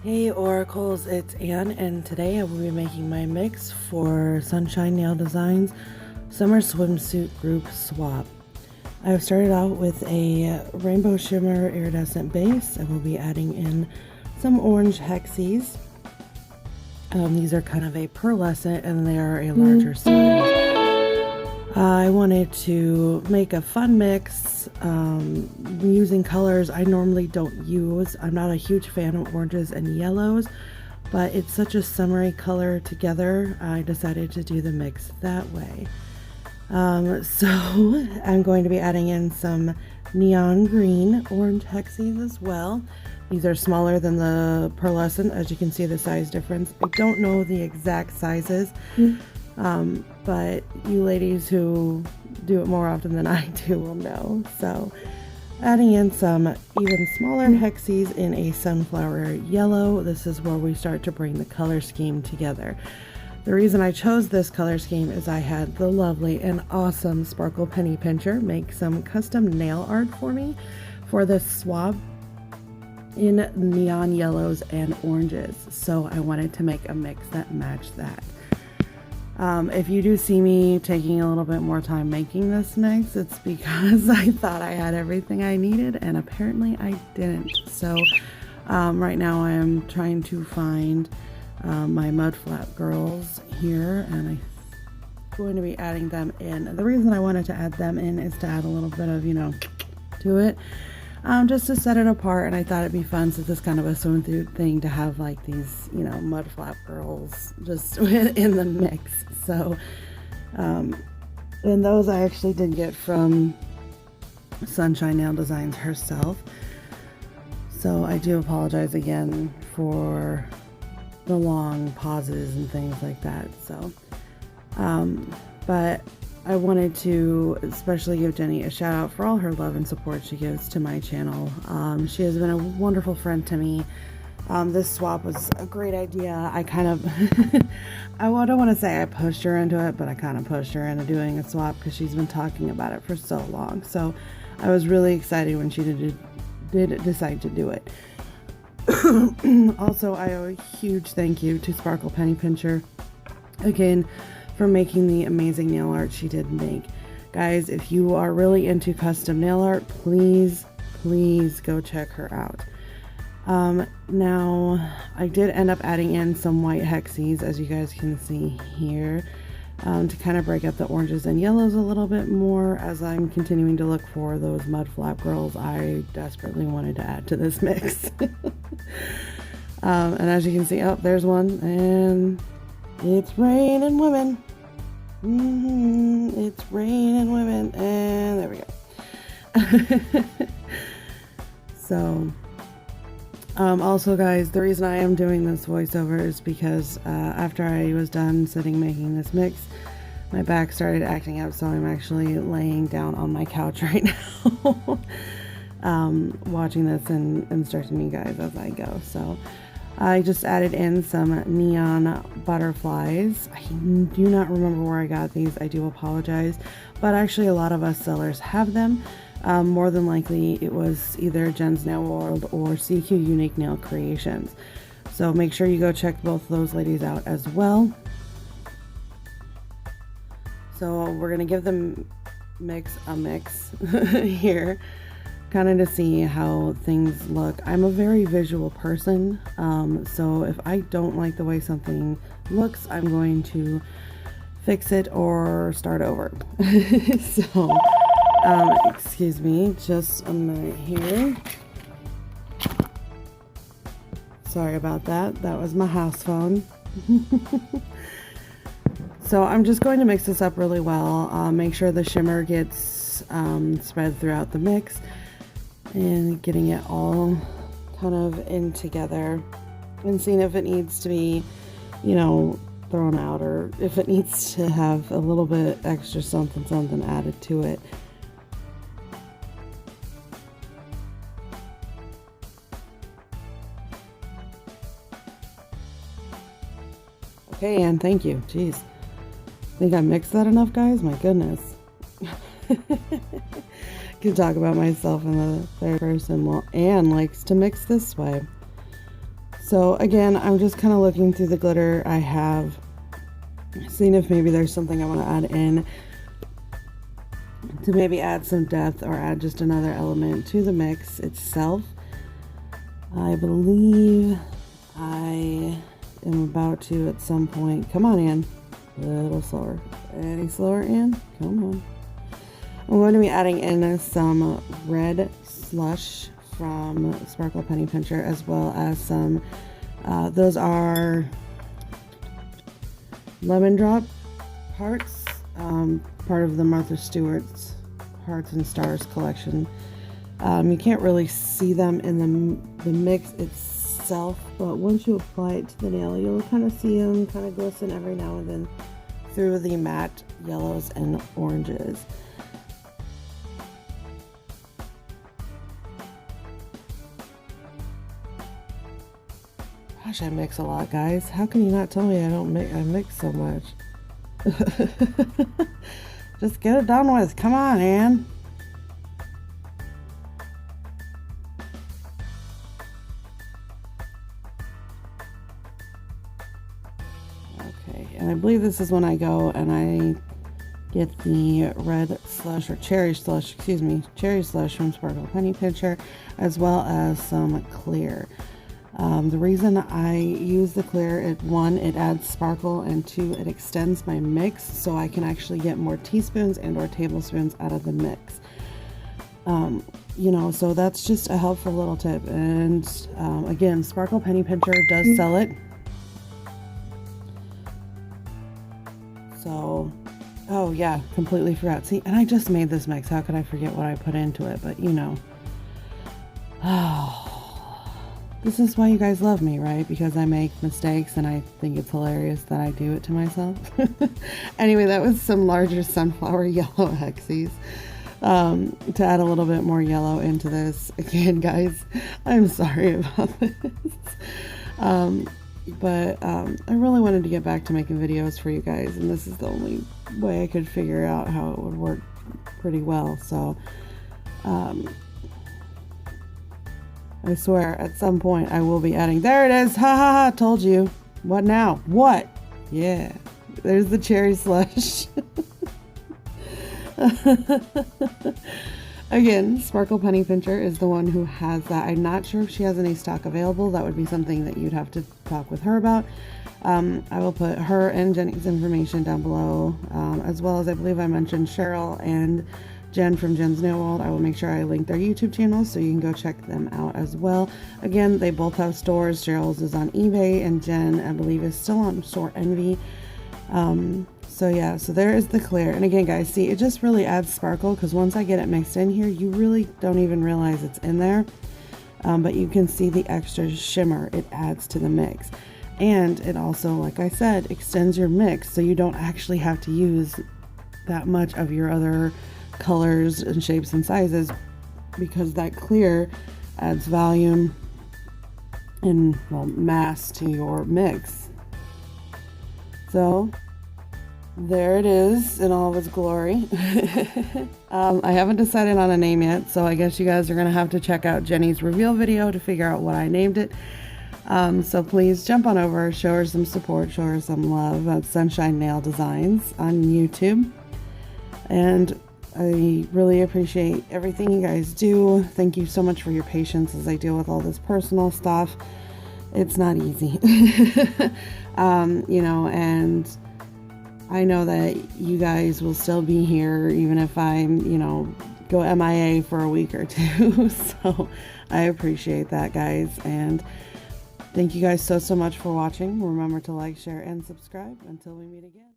Hey Oracles, it's Anne, and today I will be making my mix for Sunshine Nail Designs Summer Swimsuit Group Swap. I've started out with a rainbow shimmer iridescent base. I will be adding in some orange hexies. These are kind of a pearlescent and they are a larger size. I wanted to make a fun mix using colors I normally don't use. I'm not a huge fan of oranges and yellows, but it's such a summery color together, I decided to do the mix that way. So I'm going to be adding in some neon green orange hexies as well. These are smaller than the pearlescent, as you can see the size difference. I don't know the exact sizes. But you ladies who do it more often than I do will know. So adding in some even smaller hexies in a sunflower yellow. This is where we start to bring the color scheme together. The reason I chose this color scheme is I had the lovely and awesome Sparkle Penny Pincher make some custom nail art for me for this swab in neon yellows and oranges. So I wanted to make a mix that matched that. If you do see me taking a little bit more time making this mix, it's because I thought I had everything I needed and apparently I didn't. So right now I am trying to find my mud flap girls here, and I'm going to be adding them in. The reason I wanted to add them in is to add a little bit of, to it. Just to set it apart, and I thought it'd be fun since it's kind of a swimsuit thing to have like these, mud flap girls just in the mix. So, and those I actually did get from Sunshine Nail Designs herself. So I do apologize again for the long pauses and things like that. So, but I wanted to especially give Jenny a shout out for all her love and support she gives to my channel. She has been a wonderful friend to me. This swap was a great idea. I kind of, I don't want to say I pushed her into it, but I kind of pushed her into doing a swap because she's been talking about it for so long. So I was really excited when she did decide to do it. Also, I owe a huge thank you to Sparkle Penny Pincher again for making the amazing nail art she did make. Guys, if you are really into custom nail art, please go check her out. Now I did end up adding in some white hexies, as you guys can see here, to kind of break up the oranges and yellows a little bit more as I'm continuing to look for those mud flap girls I desperately wanted to add to this mix. And as you can see, there's one, and it's raining women. It's raining women, and there we go. So, also guys, the reason I am doing this voiceover is because after I was done sitting making this mix, my back started acting up, so I'm actually laying down on my couch right now, watching this and instructing you guys as I go. So I just added in some neon butterflies. I do not remember where I got these. I do apologize. But actually a lot of us sellers have them. More than likely it was either Jen's Nail World or CQ Unique Nail Creations. So make sure you go check both of those ladies out as well. So we're going to give them a mix here, kind of to see how things look. I'm a very visual person, so if I don't like the way something looks, I'm going to fix it or start over. So, excuse me, just a minute here. Sorry about that. That was my house phone. So I'm just going to mix this up really well. Make sure the shimmer gets spread throughout the mix, and getting it all kind of in together and seeing if it needs to be, thrown out, or if it needs to have a little bit extra something added to it. Okay, and thank you. Jeez. Think I mixed that enough, guys? My goodness. Can talk about myself in the third person. Well, Anne likes to mix this way. So again, I'm just kind of looking through the glitter I have, seeing if maybe there's something I want to add in to maybe add some depth or add just another element to the mix itself. I believe I am about to at some point. Come on, Ann. A little slower. Any slower, Ann? Come on. I'm going to be adding in some red slush from Sparkle Penny Pincher, as well as some, those are lemon drop hearts, part of the Martha Stewart's Hearts and Stars collection. You can't really see them in the mix itself, but once you apply it to the nail, you'll kind of see them kind of glisten every now and then through the matte yellows and oranges. Gosh, I mix a lot, guys. How can you not tell me I mix so much? Just get it done with. Come on, Ann. Okay, and I believe this is when I go and I get the red slush, or cherry slush, excuse me, cherry slush from Sparkle Penny Pincher, as well as some clear. The reason I use the clear, one, it adds sparkle, and two, it extends my mix so I can actually get more teaspoons and or tablespoons out of the mix. You know, so that's just a helpful little tip. And again, Sparkle Penny Pincher does sell it. So, oh yeah, completely forgot. See, and I just made this mix. How could I forget what I put into it? But you know. Oh. This is why you guys love me, right? Because I make mistakes and I think it's hilarious that I do it to myself. Anyway, that was some larger sunflower yellow hexies. To add a little bit more yellow into this. Again, guys, I'm sorry about this. But I really wanted to get back to making videos for you guys, and this is the only way I could figure out how it would work pretty well. So, I swear, at some point I will be adding. There it is! Ha ha ha! Told you. What now? What? Yeah. There's the cherry slush. Again, Sparkle Penny Pincher is the one who has that. I'm not sure if she has any stock available. That would be something that you'd have to talk with her about. I will put her and Jenny's information down below, as well as I believe I mentioned Cheryl and Jen from Jen's Nail World. I will make sure I link their YouTube channels so you can go check them out as well. Again, they both have stores. Cheryl's is on eBay, and Jen, I believe, is still on Store Envy. So yeah, so there is the clear. And again, guys, see, it just really adds sparkle, because once I get it mixed in here, you really don't even realize it's in there. But you can see the extra shimmer it adds to the mix. And it also, like I said, extends your mix, so you don't actually have to use that much of your other colors and shapes and sizes, because that clear adds volume and, well, mass to your mix. So there it is in all of its glory. I haven't decided on a name yet, so I guess you guys are gonna have to check out Jenny's reveal video to figure out what I named it. So please jump on over, show her some support, show her some love. That's Sunshine Nail Designs on YouTube. And I really appreciate everything you guys do. Thank you so much for your patience as I deal with all this personal stuff. It's not easy. You know, and I know that you guys will still be here even if I'm, you know, go MIA for a week or two. So I appreciate that, guys. And thank you guys so much for watching. Remember to like, share, and subscribe. Until we meet again.